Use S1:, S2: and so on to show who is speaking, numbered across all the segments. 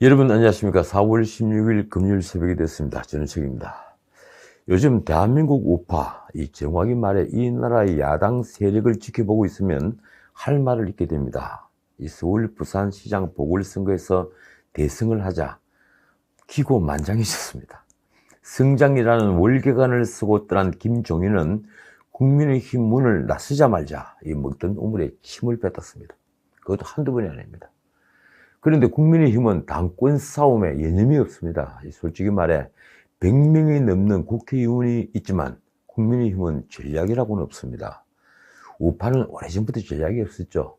S1: 여러분 안녕하십니까. 4월 16일 금요일 새벽이 됐습니다. 저는 책입니다. 요즘 대한민국 우파, 이 정확히 말해 이 나라의 야당 세력을 지켜보고 있으면 할 말을 잊게 됩니다. 이 서울 부산시장 보궐선거에서 대승을 하자 기고만장해졌습니다. 성장이라는 월계관을 쓰고 떠난 김종인은 국민의힘 문을 나서자마자 이 먹던 우물에 침을 뱉었습니다. 그것도 한두 번이 아닙니다. 그런데 국민의힘은 당권 싸움에 여념이 없습니다. 솔직히 말해 100명이 넘는 국회의원이 있지만 국민의힘은 전략이라고는 없습니다. 우파는 오래전부터 전략이 없었죠.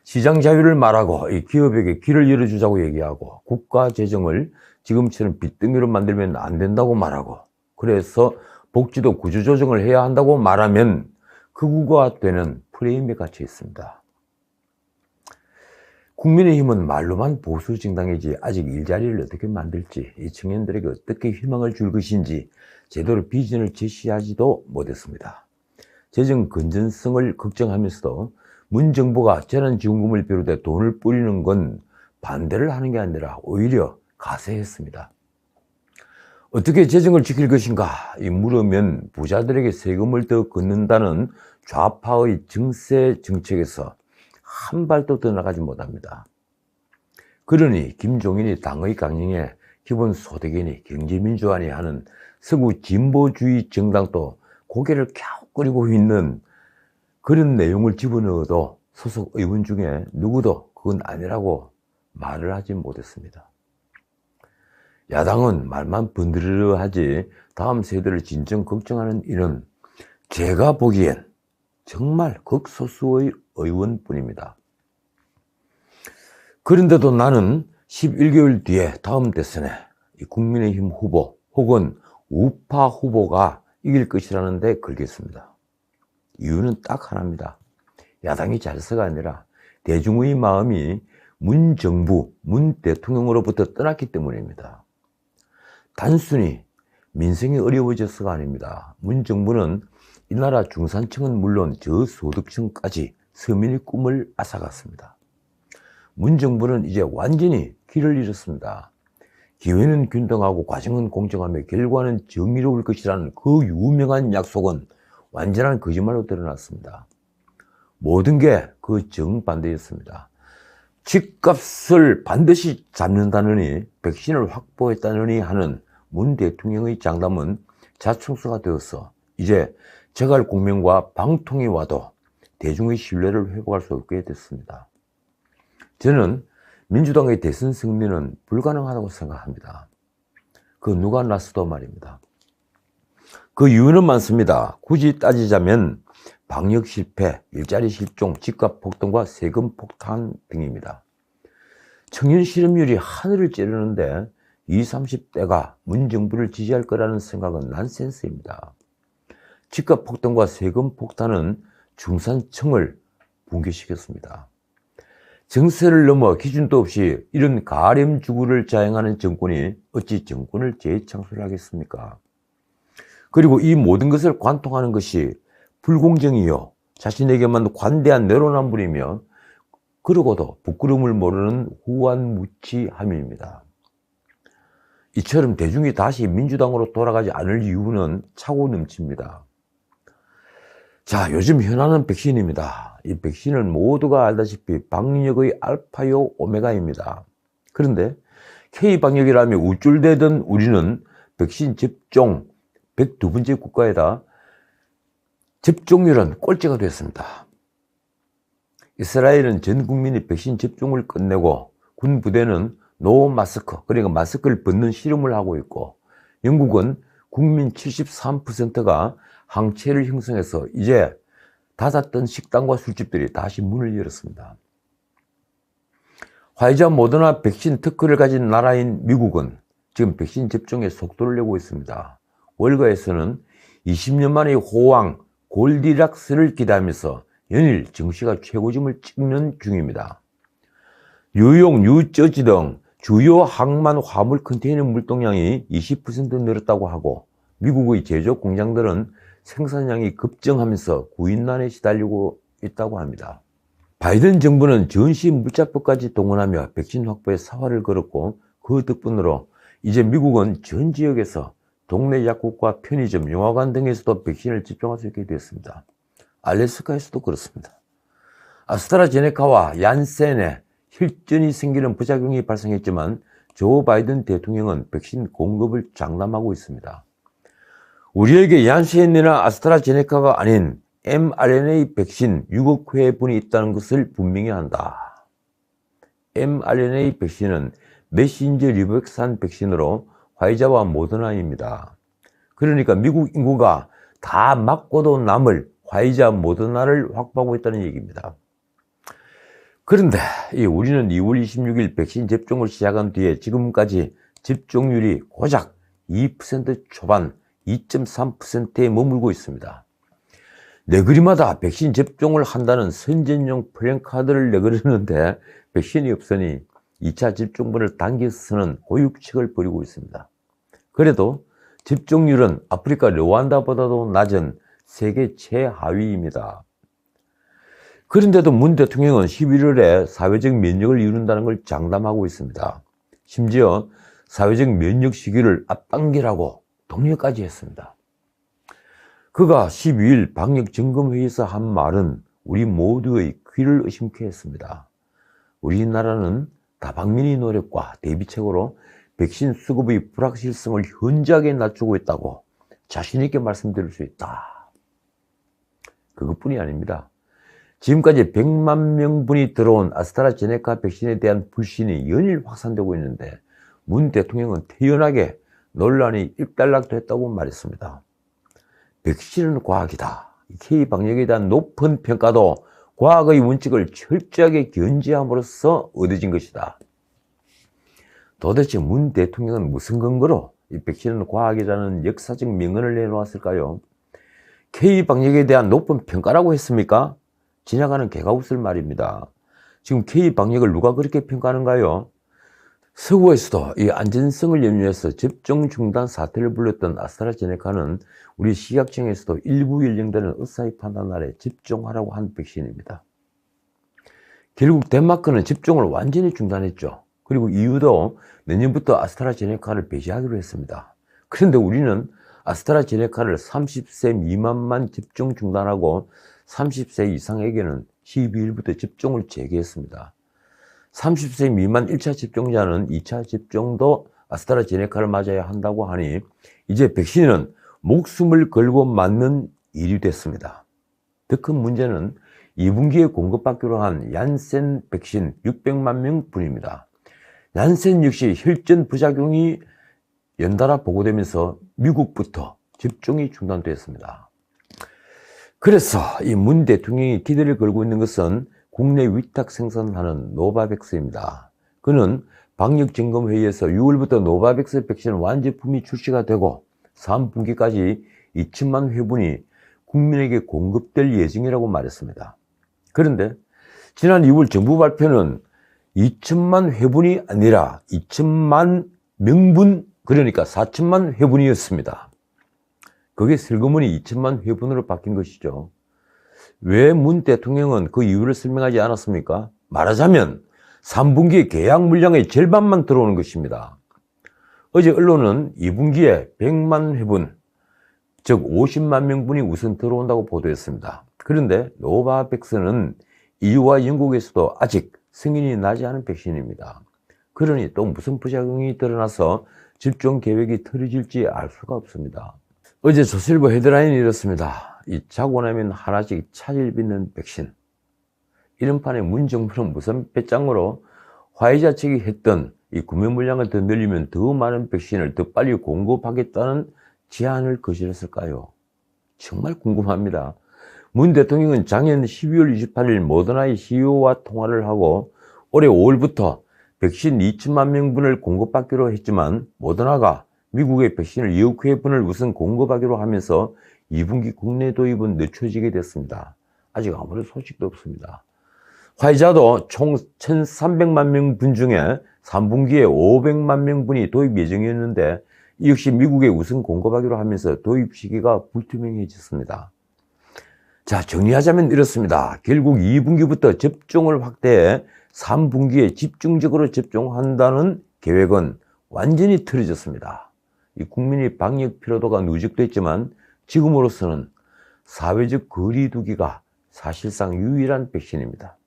S1: 시장 자유를 말하고 이 기업에게 길을 열어주자고 얘기하고 국가 재정을 지금처럼 빚덩이로 만들면 안 된다고 말하고, 그래서 복지도 구조조정을 해야 한다고 말하면 극우가 되는 프레임에 갇혀 있습니다. 국민의힘은 말로만 보수 정당이지 아직 일자리를 어떻게 만들지, 이 청년들에게 어떻게 희망을 줄 것인지 제대로 비전을 제시하지도 못했습니다. 재정 건전성을 걱정하면서도 문 정부가 재난지원금을 비롯해 돈을 뿌리는 건 반대를 하는 게 아니라 오히려 가세했습니다. 어떻게 재정을 지킬 것인가 물으면 부자들에게 세금을 더 걷는다는 좌파의 증세 정책에서 한 발도 더 나가지 못합니다. 그러니 김종인이 당의 강령에 기본소득이니 경제민주화니 하는 서구 진보주의 정당도 고개를 갸웃거리고 있는 그런 내용을 집어넣어도 소속 의원 중에 누구도 그건 아니라고 말을 하지 못했습니다. 야당은 말만 번드르르 하지 다음 세대를 진정 걱정하는 이는 제가 보기엔 정말 극소수의 의원뿐입니다. 그런데도 나는 11개월 뒤에 다음 대선에 국민의힘 후보 혹은 우파 후보가 이길 것이라는 데 걸겠습니다. 이유는 딱 하나입니다. 야당이 잘서가 아니라 대중의 마음이 문 정부, 문 대통령으로부터 떠났기 때문입니다. 단순히 민생이 어려워져서가 아닙니다. 문 정부는 이 나라 중산층은 물론 저소득층까지 서민의 꿈을 앗아갔습니다. 문 정부는 이제 완전히 길을 잃었습니다. 기회는 균등하고 과정은 공정하며 결과는 정의로울 것이라는 그 유명한 약속은 완전한 거짓말로 드러났습니다. 모든 게 그 정반대였습니다. 집값을 반드시 잡는다느니, 백신을 확보했다느니 하는 문 대통령의 장담은 자충수가 되어서 이제 제갈 공명과 방통이 와도 대중의 신뢰를 회복할 수 없게 됐습니다. 저는 민주당의 대선 승리는 불가능하다고 생각합니다. 그 누가 났어도 말입니다. 그 이유는 많습니다. 굳이 따지자면 방역 실패, 일자리 실종, 집값 폭등과 세금 폭탄 등입니다. 청년 실업률이 하늘을 찌르는데 20, 30대가 문 정부를 지지할 거라는 생각은 난센스입니다. 집값 폭등과 세금 폭탄은 중산층을 붕괴시켰습니다. 정세를 넘어 기준도 없이 이런 가렴주구를 자행하는 정권이 어찌 정권을 재창출하겠습니까? 그리고 이 모든 것을 관통하는 것이 불공정이요, 자신에게만 관대한 내로남불이며 그러고도 부끄러움을 모르는 후한무치함입니다. 이처럼 대중이 다시 민주당으로 돌아가지 않을 이유는 차고 넘칩니다. 자, 요즘 현안은 백신입니다. 이 백신은 모두가 알다시피 방역의 알파요 오메가입니다. 그런데 K방역이라며 우쭐대던 우리는 백신 접종 102번째 국가에다 접종률은 꼴찌가 됐습니다. 이스라엘은 전 국민이 백신 접종을 끝내고 군 부대는 노 마스크, 그러니까 마스크를 벗는 실험을 하고 있고, 영국은 국민 73%가 항체를 형성해서 이제 닫았던 식당과 술집들이 다시 문을 열었습니다. 화이자 모더나 백신 특허를 가진 나라인 미국은 지금 백신 접종에 속도를 내고 있습니다. 월가에서는 20년 만에 호황 골디락스를 기대하면서 연일 증시가 최고점을 찍는 중입니다. 뉴욕, 뉴저지 등 주요 항만 화물 컨테이너 물동량이 20% 늘었다고 하고, 미국의 제조 공장들은 생산량이 급증하면서 구인난에 시달리고 있다고 합니다. 바이든 정부는 전시 물자법까지 동원하며 백신 확보에 사활을 걸었고, 그 덕분으로 이제 미국은 전 지역에서 동네 약국과 편의점, 영화관 등에서도 백신을 접종할 수 있게 되었습니다. 알래스카에서도 그렇습니다. 아스트라제네카와 얀센의 혈전이 생기는 부작용이 발생했지만 조 바이든 대통령은 백신 공급을 장담하고 있습니다. 우리에게 얀센이나 아스트라제네카가 아닌 mRNA 백신 6억 회분이 있다는 것을 분명히 한다. mRNA 백신은 메신저 리백산 백신으로 화이자와 모더나입니다. 그러니까 미국 인구가 다 맞고도 남을 화이자, 모더나를 확보하고 있다는 얘기입니다. 그런데 우리는 2월 26일 백신 접종을 시작한 뒤에 지금까지 접종률이 고작 2% 초반, 2.3%에 머물고 있습니다. 내거리마다 백신 접종을 한다는 선전용 플랜카드를 내걸었는데 백신이 없으니 2차 접종분을 당겨서는 고육책을 벌이고 있습니다. 그래도 접종률은 아프리카 르완다보다도 낮은 세계 최하위입니다. 그런데도 문 대통령은 11월에 사회적 면역을 이룬다는 걸 장담하고 있습니다. 심지어 사회적 면역 시기를 앞당기라고 독려까지 했습니다. 그가 12일 방역점검회의에서 한 말은 우리 모두의 귀를 의심케 했습니다. 우리나라는 다방면의 노력과 대비책으로 백신 수급의 불확실성을 현저하게 낮추고 있다고 자신있게 말씀드릴 수 있다. 그것뿐이 아닙니다. 지금까지 100만 명분이 들어온 아스트라제네카 백신에 대한 불신이 연일 확산되고 있는데 문 대통령은 태연하게 논란이 일단락됐다고 말했습니다. 백신은 과학이다. K방역에 대한 높은 평가도 과학의 원칙을 철저하게 견지함으로써 얻어진 것이다. 도대체 문 대통령은 무슨 근거로 이 백신은 과학이라는 역사적 명언을 내놓았을까요? K방역에 대한 높은 평가라고 했습니까? 지나가는 개가 웃을 말입니다. 지금 K방역을 누가 그렇게 평가하는가요? 서구에서도 이 안전성을 염려해서 접종 중단 사태를 불렀던 아스트라제네카는 우리 식약청에서도 일부 연령되는 의사의 판단 아래 접종하라고 한 백신입니다. 결국 덴마크는 접종을 완전히 중단했죠. 그리고 이유도 내년부터 아스트라제네카를 배제하기로 했습니다. 그런데 우리는 아스트라제네카를 30세 미만만 접종 중단하고 30세 이상에게는 12일부터 접종을 재개했습니다. 30세 미만 1차 접종자는 2차 접종도 아스트라제네카를 맞아야 한다고 하니 이제 백신은 목숨을 걸고 맞는 일이 됐습니다. 더 큰 문제는 2분기에 공급받기로 한 얀센 백신 600만 명분입니다. 얀센 역시 혈전 부작용이 연달아 보고되면서 미국부터 접종이 중단됐습니다. 그래서 이 문 대통령이 기대를 걸고 있는 것은 국내 위탁 생산하는 노바백스입니다. 그는 방역점검회의에서 6월부터 노바백스 백신 완제품이 출시가 되고 3분기까지 2천만 회분이 국민에게 공급될 예정이라고 말했습니다. 그런데 지난 2월 정부 발표는 2천만 회분이 아니라 2천만 명분, 그러니까 4천만 회분이었습니다. 그게 슬그머니 2천만 회분으로 바뀐 것이죠. 왜 문 대통령은 그 이유를 설명하지 않았습니까? 말하자면 3분기 계약 물량의 절반만 들어오는 것입니다. 어제 언론은 2분기에 100만 회분, 즉 50만 명분이 우선 들어온다고 보도했습니다. 그런데 노바백스는 EU와 영국에서도 아직 승인이 나지 않은 백신입니다. 그러니 또 무슨 부작용이 드러나서 접종 계획이 틀어질지 알 수가 없습니다. 어제 조선일보 헤드라인이 이렇습니다. 이 자고 나면 하나씩 차질 빚는 백신. 이런 판에 문 정부는 무슨 배짱으로 화이자 측이 했던 이 구매 물량을 더 늘리면 더 많은 백신을 더 빨리 공급하겠다는 제안을 거절했을까요? 정말 궁금합니다. 문 대통령은 작년 12월 28일 모더나의 CEO와 통화를 하고 올해 5월부터 백신 2천만 명분을 공급받기로 했지만 모더나가 미국의 백신을 2억 회분을 우선 공급하기로 하면서 2분기 국내 도입은 늦춰지게 됐습니다. 아직 아무런 소식도 없습니다. 화이자도 총 1,300만 명분 중에 3분기에 500만 명분이 도입 예정이었는데 이 역시 미국에 우선 공급하기로 하면서 도입 시기가 불투명해졌습니다. 자, 정리하자면 이렇습니다. 결국 2분기부터 접종을 확대해 3분기에 집중적으로 접종한다는 계획은 완전히 틀어졌습니다. 이 국민의 방역 피로도가 누적됐지만 지금으로서는 사회적 거리두기가 사실상 유일한 백신입니다.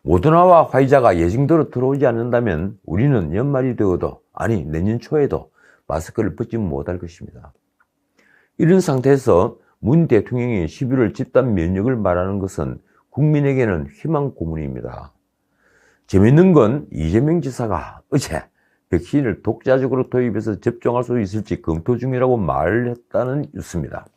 S1: 모더나와 화이자가 예정대로 들어오지 않는다면 우리는 연말이 되어도, 아니 내년 초에도 마스크를 벗지 못할 것입니다. 이런 상태에서 문 대통령이 11월 집단 면역을 말하는 것은 국민에게는 희망 고문입니다. 재밌는 건 이재명 지사가 어제 백신을 독자적으로 도입해서 접종할 수 있을지 검토 중이라고 말을 했다는 뉴스입니다.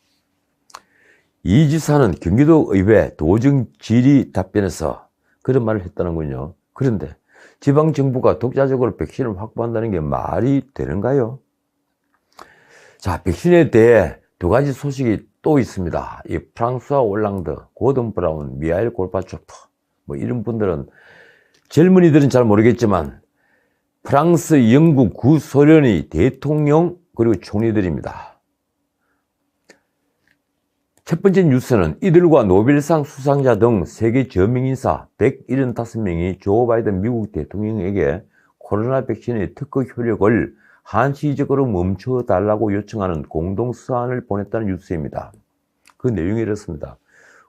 S1: 이 지사는 경기도 의회 도정 질의 답변에서 그런 말을 했다는군요. 그런데 지방정부가 독자적으로 백신을 확보한다는 게 말이 되는가요? 자, 백신에 대해 두 가지 소식이 또 있습니다. 이 프랑스와 올랑드, 고든 브라운, 미하일 골바초프, 이런 분들은, 젊은이들은 잘 모르겠지만 프랑스, 영국, 구소련의 대통령 그리고 총리들입니다. 첫 번째 뉴스는 이들과 노벨상 수상자 등 세계 저명인사 175명이 조 바이든 미국 대통령에게 코로나 백신의 특허 효력을 한시적으로 멈춰달라고 요청하는 공동서한을 보냈다는 뉴스입니다. 그 내용이 이렇습니다.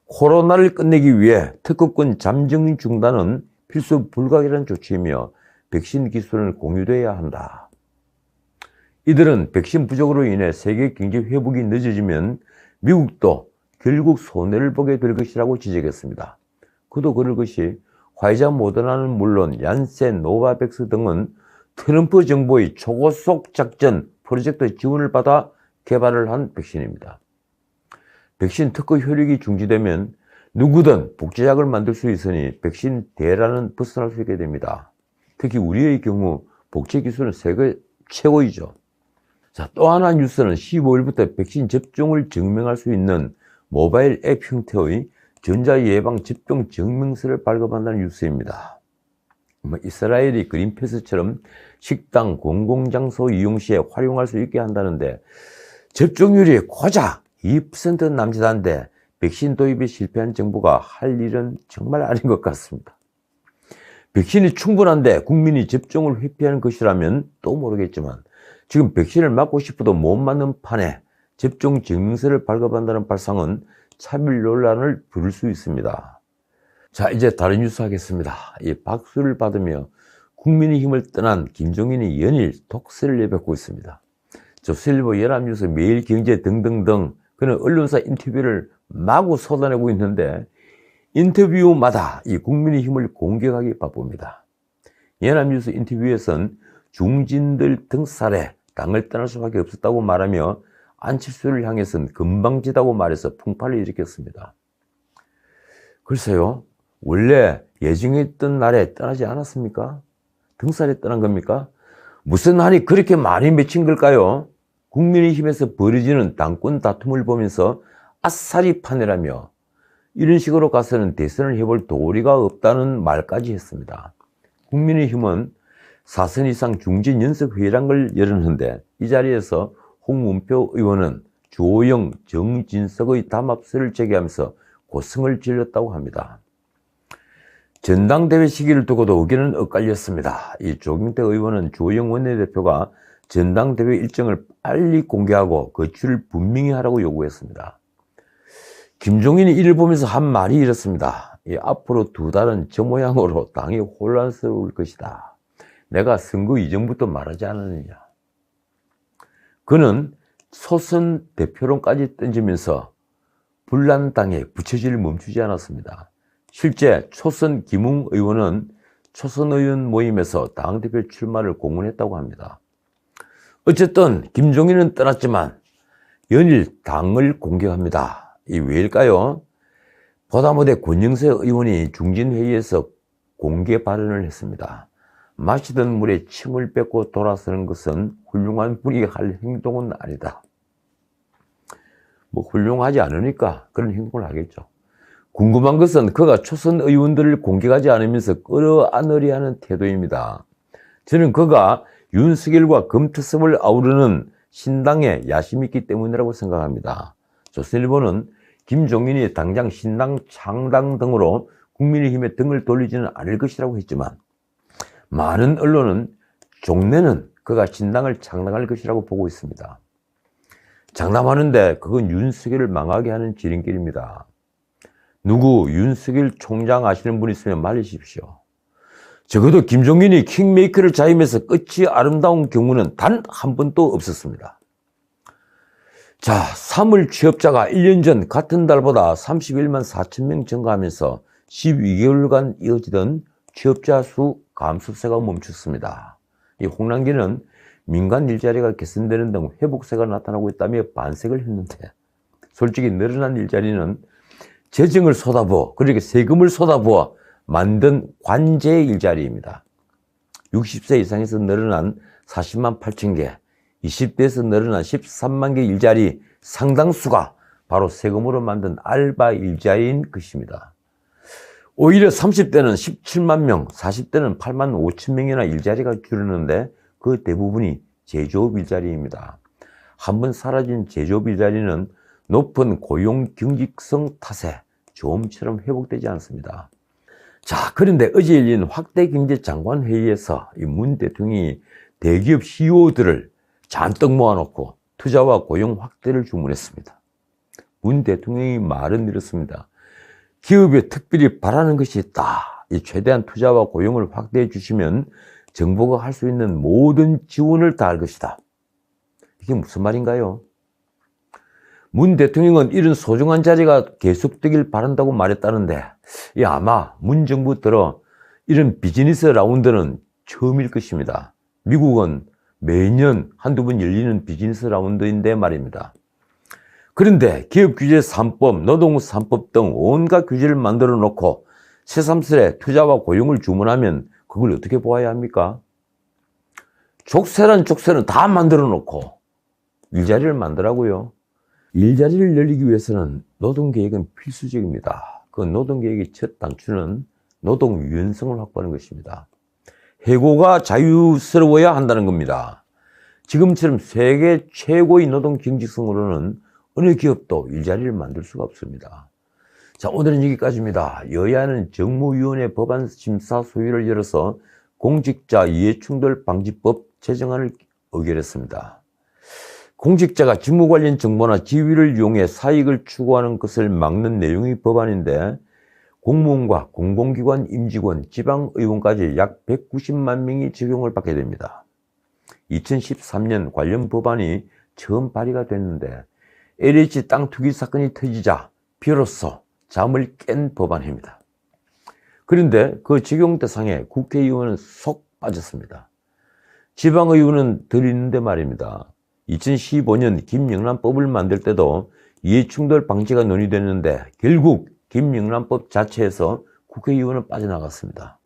S1: 코로나를 끝내기 위해 특허권 잠정 중단은 필수 불가결한 조치이며 백신 기술은 공유돼야 한다. 이들은 백신 부족으로 인해 세계 경제 회복이 늦어지면 미국도 결국 손해를 보게 될 것이라고 지적했습니다. 그도 그럴 것이 화이자 모더나는 물론 얀센, 노바백스 등은 트럼프 정부의 초고속 작전 프로젝트 지원을 받아 개발을 한 백신입니다. 백신 특허 효력이 중지되면 누구든 복제약을 만들 수 있으니 백신 대란은 벗어날 수 있게 됩니다. 특히 우리의 경우 복제 기술은 세계 최고이죠. 자, 또 하나 뉴스는 15일부터 백신 접종을 증명할 수 있는 모바일 앱 형태의 전자예방접종 증명서를 발급한다는 뉴스입니다. 이스라엘이 그린패스처럼 식당, 공공장소 이용 시에 활용할 수 있게 한다는데 접종률이 고작 2% 남짓한데 백신 도입에 실패한 정부가 할 일은 정말 아닌 것 같습니다. 백신이 충분한데 국민이 접종을 회피하는 것이라면 또 모르겠지만 지금 백신을 맞고 싶어도 못 맞는 판에 접종 증명서를 발급한다는 발상은 차별 논란을 부를 수 있습니다. 자, 이제 다른 뉴스 하겠습니다. 이 박수를 받으며 국민의힘을 떠난 김종인이 연일 독세를 내뱉고 있습니다. 조선일보, 연합뉴스, 매일경제 등등등 그는 언론사 인터뷰를 마구 쏟아내고 있는데 인터뷰마다 이 국민의힘을 공격하기 바쁩니다. 연합뉴스 인터뷰에선 중진들 등살에 당을 떠날 수밖에 없었다고 말하며 안철수를 향해서는 건방지다고 말해서 풍파를 일으켰습니다. 글쎄요, 원래 예정했던 날에 떠나지 않았습니까? 등살에 떠난 겁니까? 무슨 한이 그렇게 많이 맺힌 걸까요? 국민의힘에서 벌어지는 당권 다툼을 보면서 아싸리 파내라며 이런 식으로 가서는 대선을 해볼 도리가 없다는 말까지 했습니다. 국민의힘은 4선 이상 중진 연석회의를 열었는데 이 자리에서 홍문표 의원은 조영, 정진석의 담합서를 제기하면서 고성을 질렀다고 합니다. 전당대회 시기를 두고도 의견은 엇갈렸습니다. 이 조경태 의원은 조영 원내대표가 전당대회 일정을 빨리 공개하고 거취를 분명히 하라고 요구했습니다. 김종인이 이를 보면서 한 말이 이렇습니다. 앞으로 2달은 저 모양으로 당이 혼란스러울 것이다. 내가 선거 이전부터 말하지 않았느냐. 그는 초선 대표론까지 던지면서 분란당의 부처질을 멈추지 않았습니다. 실제 초선 김웅 의원은 초선 의원 모임에서 당대표 출마를 공언했다고 합니다. 어쨌든 김종인은 떠났지만 연일 당을 공격합니다. 이 왜일까요? 보다 못해 권영세 의원이 중진회의에서 공개 발언을 했습니다. 마시던 물에 침을 뱉고 돌아서는 것은 훌륭한 분이 할 행동은 아니다. 훌륭하지 않으니까 그런 행동을 하겠죠. 궁금한 것은 그가 초선 의원들을 공격하지 않으면서 끌어안으려 하는 태도입니다. 저는 그가 윤석열과 검투섭을 아우르는 신당에 야심이 있기 때문이라고 생각합니다. 조선일보는 김종인이 당장 신당 창당 등으로 국민의힘에 등을 돌리지는 않을 것이라고 했지만 많은 언론은 종래는 그가 신당을 창당할 것이라고 보고 있습니다. 장담하는데 그건 윤석열을 망하게 하는 지름길입니다. 누구 윤석열 총장 아시는 분 있으면 말리십시오. 적어도 김종인이 킹메이커를 자임해서 끝이 아름다운 경우는 단 한 번도 없었습니다. 자, 사물 취업자가 1년 전 같은 달보다 31만 4천 명 증가하면서 12개월간 이어지던 취업자 수 감소세가 멈췄습니다. 이 홍남기는 민간 일자리가 개선되는 등 회복세가 나타나고 있다며 반색을 했는데, 솔직히 늘어난 일자리는 재정을 쏟아부어, 그러니까 세금을 쏟아부어 만든 관제 일자리입니다. 60세 이상에서 늘어난 40만 8천 개, 20대에서 늘어난 13만 개 일자리 상당수가 바로 세금으로 만든 알바 일자리인 것입니다. 오히려 30대는 17만 명, 40대는 8만 5천 명이나 일자리가 줄었는데 그 대부분이 제조업 일자리입니다. 한번 사라진 제조업 일자리는 높은 고용 경직성 탓에 조음처럼 회복되지 않습니다. 자, 그런데 어제 열린 확대경제장관 회의에서 문 대통령이 대기업 CEO들을 잔뜩 모아놓고 투자와 고용 확대를 주문했습니다. 문 대통령이 말은 이렇습니다. 기업에 특별히 바라는 것이 있다. 이 최대한 투자와 고용을 확대해 주시면 정부가 할 수 있는 모든 지원을 다할 것이다. 이게 무슨 말인가요? 문 대통령은 이런 소중한 자리가 계속되길 바란다고 말했다는데, 아마 문 정부 들어 이런 비즈니스 라운드는 처음일 것입니다. 미국은 매년 한두 번 열리는 비즈니스 라운드인데 말입니다. 그런데 기업규제 3법, 노동 3법 등 온갖 규제를 만들어 놓고 새삼스레 투자와 고용을 주문하면 그걸 어떻게 보아야 합니까? 족쇄란 족쇄는 다 만들어 놓고 일자리를 만들라고요. 일자리를 열리기 위해서는 노동계획은 필수적입니다. 그 노동계획의 첫 단추는 노동 유연성을 확보하는 것입니다. 해고가 자유스러워야 한다는 겁니다. 지금처럼 세계 최고의 노동 경직성으로는 어느 기업도 일자리를 만들 수가 없습니다. 자, 오늘은 여기까지입니다. 여야는 정무위원회 법안 심사 소위를 열어서 공직자 이해충돌 방지법 제정안을 의결했습니다. 공직자가 직무 관련 정보나 지위를 이용해 사익을 추구하는 것을 막는 내용의 법안인데, 공무원과 공공기관 임직원, 지방의원까지 약 190만 명이 적용을 받게 됩니다. 2013년 관련 법안이 처음 발의가 됐는데 LH 땅 투기 사건이 터지자 비로소 잠을 깬 법안입니다. 그런데 그 적용 대상에 국회의원은 쏙 빠졌습니다. 지방의원은 덜 있는데 말입니다. 2015년 김영란법을 만들 때도 이해충돌 방지가 논의됐는데 결국 김영란법 자체에서 국회의원은 빠져나갔습니다.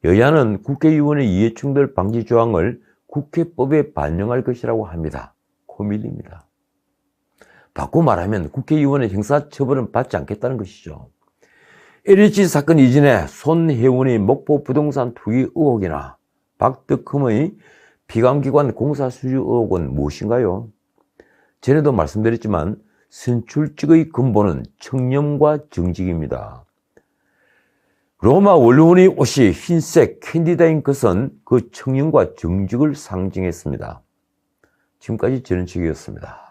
S1: 여야는 국회의원의 이해충돌 방지 조항을 국회법에 반영할 것이라고 합니다. 코밀입니다. 바꿔 말하면 국회의원의 형사처벌은 받지 않겠다는 것이죠. LH 사건 이전에 손혜원의 목포 부동산 투기 의혹이나 박덕흠의 피감기관 공사 수주 의혹은 무엇인가요? 전에도 말씀드렸지만 선출직의 근본은 청렴과 정직입니다. 로마 원로원의 옷이 흰색 캔디다인 것은 그 청렴과 정직을 상징했습니다. 지금까지 전원책이었습니다.